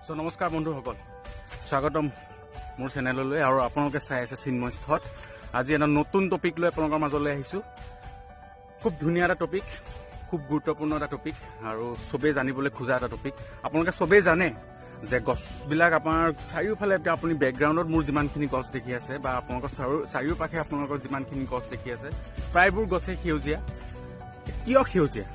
So নমস্কাৰ বন্ধুসকল, স্বাগতম মোৰ চেনেললৈ। আৰু আপোনালোকে চাই আছে চিন্ময় স্থত। আজি এটা নতুন টপিক লৈ আপোনালোকৰ মাজলৈ আহিছোঁ। খুব ধুনীয়া এটা টপিক, খুব গুৰুত্বপূৰ্ণ এটা টপিক আৰু চবেই জানিবলৈ খোজা এটা টপিক। আপোনালোকে চবেই জানে যে গছবিলাক আপোনাৰ চাৰিওফালে, আপুনি বেকগ্ৰাউণ্ডত মোৰ যিমানখিনি গছ দেখি আছে বা আপোনালোকৰ চাৰিওপাশে আপোনালোকৰ যিমানখিনি গছ দেখি আছে, প্ৰায়বোৰ গছেই সেউজীয়া। কিয় সেউজীয়া?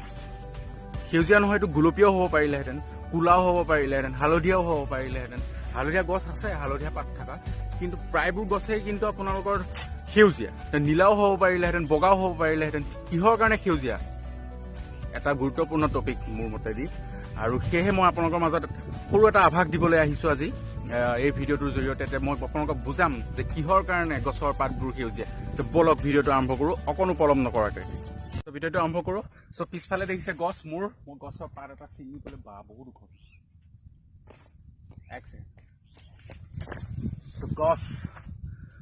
সেউজীয়া নহয়, এইটো গোলপীয়াও হ'ব পাৰিলেহেঁতেন, কোলাও হ'ব পাৰিলেহেঁতেন, হালধীয়াও হ'ব পাৰিলেহেঁতেন। হালধীয়া গছ আছে, হালধীয়া পাত থকা, কিন্তু প্ৰায়বোৰ গছেই কিন্তু আপোনালোকৰ সেউজীয়া। নীলাও হ'ব পাৰিলেহেঁতেন, বগাও হ'ব পাৰিলেহেঁতেন। কিহৰ কাৰণে সেউজীয়া? এটা গুৰুত্বপূৰ্ণ টপিক মোৰ মতেদি, আৰু সেয়েহে মই আপোনালোকৰ মাজত সৰু এটা আভাস দিবলৈ আহিছোঁ আজি এই ভিডিঅ'টোৰ জৰিয়তে। মই আপোনালোকক বুজাম যে কিহৰ কাৰণে গছৰ পাতবোৰ সেউজীয়া। তো বলক ভিডিঅ'টো আৰম্ভ কৰোঁ, অকণো পলম নকৰাকৈ। ভিডিঅ'টো আৰম্ভ কৰোঁ। চ' পিছফালে দেখিছে গছ, মোৰ গছৰ পাত এটা ছিঙি পেলাই বহুত ওখ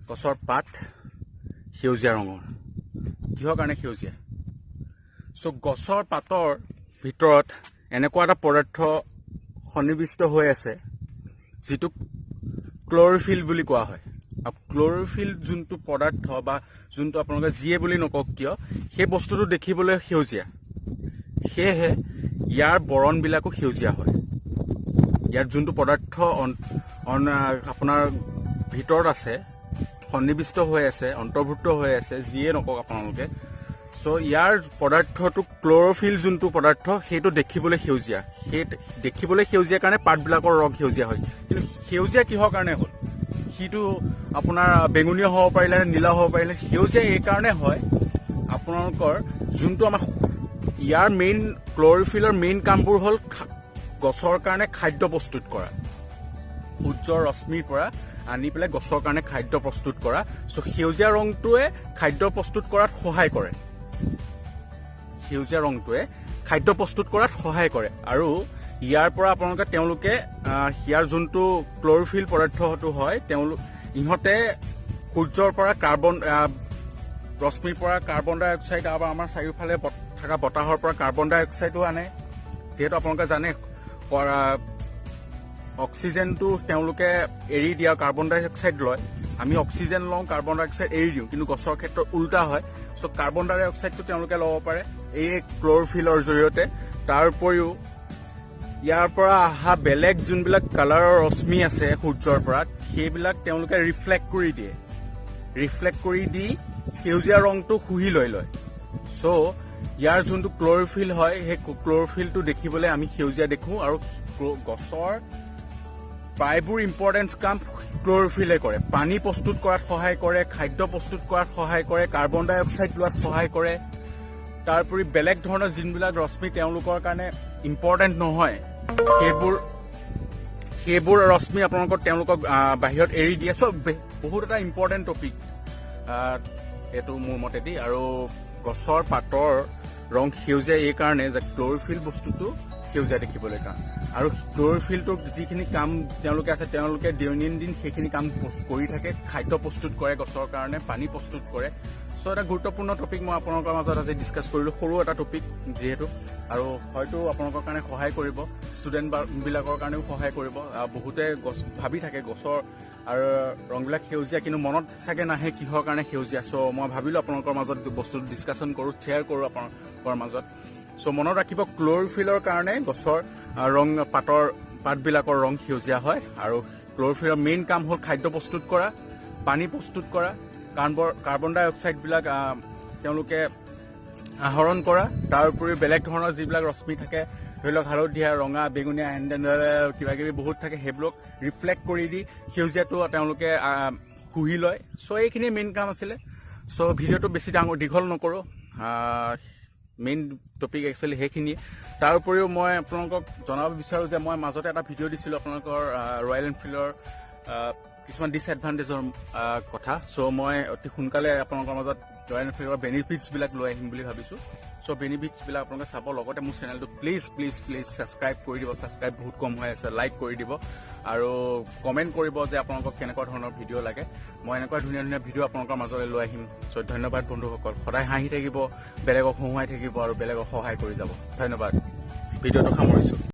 গছৰ পাত সেউজীয়া ৰঙৰ। কিহৰ কাৰণে সেউজীয়া? চ' গছৰ পাতৰ ভিতৰত এনেকুৱা এটা পদাৰ্থ সন্নিৱিষ্ট হৈ আছে যিটোক ক্ল'ৰফিল বুলি কোৱা হয়। আৰু ক্ল'ৰফিল যোনটো পদাৰ্থ বা যোনটো আপোনালোকে যিয়ে বুলি নকওক কিয়, সেই বস্তুটো দেখিবলৈ সেউজীয়া। সেয়েহে ইয়াৰ বৰণবিলাকো সেউজীয়া হয়। ইয়াৰ যোনটো পদাৰ্থ আপোনাৰ ভিতৰত আছে, সন্নিৱিষ্ট হৈ আছে, অন্তৰ্ভুক্ত হৈ আছে, যিয়ে নকওক আপোনালোকে। চ' ইয়াৰ পদাৰ্থটো ক্ল'ৰফিল যোনটো পদাৰ্থ, সেইটো দেখিবলৈ সেউজীয়া। সেই দেখিবলৈ সেউজীয়া কাৰণে পাতবিলাকৰ ৰং সেউজীয়া হয়। কিন্তু সেউজীয়া কিহৰ কাৰণে হ'ল? সিটো আপোনাৰ বেঙুনীয়া হ'ব পাৰিলে, নীলা হ'ব পাৰিলে। সেউজীয়া এইকাৰণে হয়, আপোনালোকৰ যোনটো আমাৰ ইয়াৰ ক্ল'ৰফিলৰ মেইন কামবোৰ হ'ল গছৰ কাৰণে খাদ্য প্ৰস্তুত কৰা, সূৰ্যৰ ৰশ্মিৰ পৰা আনি পেলাই গছৰ কাৰণে খাদ্য প্ৰস্তুত কৰা। চ' সেউজীয়া ৰংটোৱে খাদ্য প্ৰস্তুত কৰাত সহায় কৰে। সেউজীয়া ৰংটোৱে খাদ্য প্ৰস্তুত কৰাত সহায় কৰে। আৰু ইয়াৰ পৰা তেওঁলোকে ইয়াৰ যোনটো ক্ল'ৰফিল পদাৰ্থটো হয়, ইহঁতে সূৰ্যৰ পৰা ৰশ্মিৰ পৰা কাৰ্বন ডাই অক্সাইড, আৰু আমাৰ চাৰিওফালে থকা বতাহৰ পৰা কাৰ্বন ডাই অক্সাইডো আনে। যিহেতু আপোনালোকে জানে অক্সিজেনটো তেওঁলোকে এৰি দিয়া, কাৰ্বন ডাই অক্সাইড লয়। আমি অক্সিজেন লওঁ, কাৰ্বন ডাই অক্সাইড এৰি দিওঁ। কিন্তু গছৰ ক্ষেত্ৰত উল্টা হয়। চ' কাৰ্বন ডাই অক্সাইডটো তেওঁলোকে ল'ব পাৰে এই ক্ল'ৰফিলৰ জৰিয়তে। তাৰ উপৰিও ইয়াৰ পৰা অহা বেলেগ যোনবিলাক কালাৰৰ ৰশ্মি আছে সূৰ্যৰ পৰা, সেইবিলাক তেওঁলোকে ৰিফ্লেক্ট কৰি দি সেউজীয়া ৰংটো শুহি লয়। চ' ইয়াৰ যোনটো ক্ল'ৰফিল হয়, সেই ক্ল'ৰফিলটো দেখিবলৈ আমি সেউজীয়া দেখোঁ। আৰু গছৰ প্ৰায়বোৰ ইম্পৰ্টেঞ্চ কাম ক্ল'ৰফিলে কৰে। পানী প্ৰস্তুত কৰাত সহায় কৰে, খাদ্য প্ৰস্তুত কৰাত সহায় কৰে, কাৰ্বন ডাই অক্সাইড লোৱাত সহায় কৰে। তাৰোপৰি বেলেগ ধৰণৰ যোনবিলাক ৰশ্মি তেওঁলোকৰ কাৰণে ইম্পৰ্টেণ্ট নহয়, সেইবোৰ ৰশ্মি তেওঁলোকক বাহিৰত এৰি দিয়ে। চ' বহুত এটা ইম্পৰ্টেণ্ট টপিক এইটো মোৰ মতেদি। আৰু গছৰ পাতৰ ৰং সেউজীয়া এই কাৰণে যে ক্ল'ৰফিল বস্তুটো সেউজীয়া দেখিবলৈ কাৰণে। আৰু ক্ল'ৰফিলটোৰ যিখিনি কাম তেওঁলোকে দৈনন্দিন সেইখিনি কাম কৰি থাকে। খাদ্য প্ৰস্তুত কৰে গছৰ কাৰণে, পানী প্ৰস্তুত কৰে। চ' এটা গুৰুত্বপূৰ্ণ টপিক মই আপোনালোকৰ মাজত আজি ডিছকাছ কৰিলোঁ। সৰু এটা টপিক যিহেতু, আৰু হয়তো আপোনালোকৰ কাৰণে সহায় কৰিব, ষ্টুডেণ্টবিলাকৰ কাৰণেও সহায় কৰিব। বহুতে ভাবি থাকে গছৰ আৰু ৰংবিলাক সেউজীয়া, কিন্তু মনত চাগে নাহে কিহৰ কাৰণে সেউজীয়া। চ' মই ভাবিলোঁ আপোনালোকৰ মাজত বস্তুটো ডিছকাশ্যন কৰোঁ, শ্বেয়াৰ কৰোঁ আপোনালোকৰ মাজত। চ' মনত ৰাখিব, ক্ল'ৰফিলৰ কাৰণে গছৰ পাতবিলাকৰ ৰং সেউজীয়া হয়। আৰু ক্ল'ৰফিলৰ মেইন কাম হ'ল খাদ্য প্ৰস্তুত কৰা, পানী প্ৰস্তুত কৰা, কাৰ্বন ডাই অক্সাইডবিলাক তেওঁলোকে আহৰণ কৰা। তাৰ উপৰিও বেলেগ ধৰণৰ যিবিলাক ৰশ্মি থাকে, ধৰি লওক হালধীয়া, ৰঙা, বেঙুনীয়া, কিবা কিবি বহুত থাকে, সেইবোৰক ৰিফ্লেক্ট কৰি দি সেউজীয়াটো তেওঁলোকে শুহি লয়। চ' এইখিনিয়ে মেইন কাম আছিলে। চ' ভিডিঅ'টো বেছি দীঘল নকৰোঁ, মেইন টপিক একচুৱেলি সেইখিনিয়ে। তাৰ উপৰিও মই আপোনালোকক জনাব বিচাৰোঁ যে মই মাজতে এটা ভিডিঅ' দিছিলোঁ আপোনালোকৰ ৰয়েল এনফিল্ডৰ কিছুমান ডিছএডভান্টেজৰ কথা। চ' মই অতি সোনকালে আপোনালোকৰ মাজত ৰয়েল এনফিল্ডৰ বেনিফিটছবিলাক লৈ আহিম বুলি ভাবিছোঁ। চ' বেনিফিটছবিলাক আপোনালোকে চাব। লগতে মোৰ চেনেলটো প্লিজ ছাবস্ক্ৰাইব কৰি দিব। ছাবস্ক্ৰাইব বহুত কম হৈ আছে, লাইক কৰি দিব আৰু কমেণ্ট কৰিব যে আপোনালোকক কেনেকুৱা ধৰণৰ ভিডিঅ' লাগে। মই এনেকুৱা ধুনীয়া ভিডিঅ' আপোনালোকৰ মাজলৈ লৈ আহিম। চ' ধন্যবাদ বন্ধুসকল। সদায় হাঁহি থাকিব, বেলেগক হহুৱাই থাকিব আৰু বেলেগক সহায় কৰি যাব। ধন্যবাদ। ভিডিঅ'টো সামৰিছোঁ।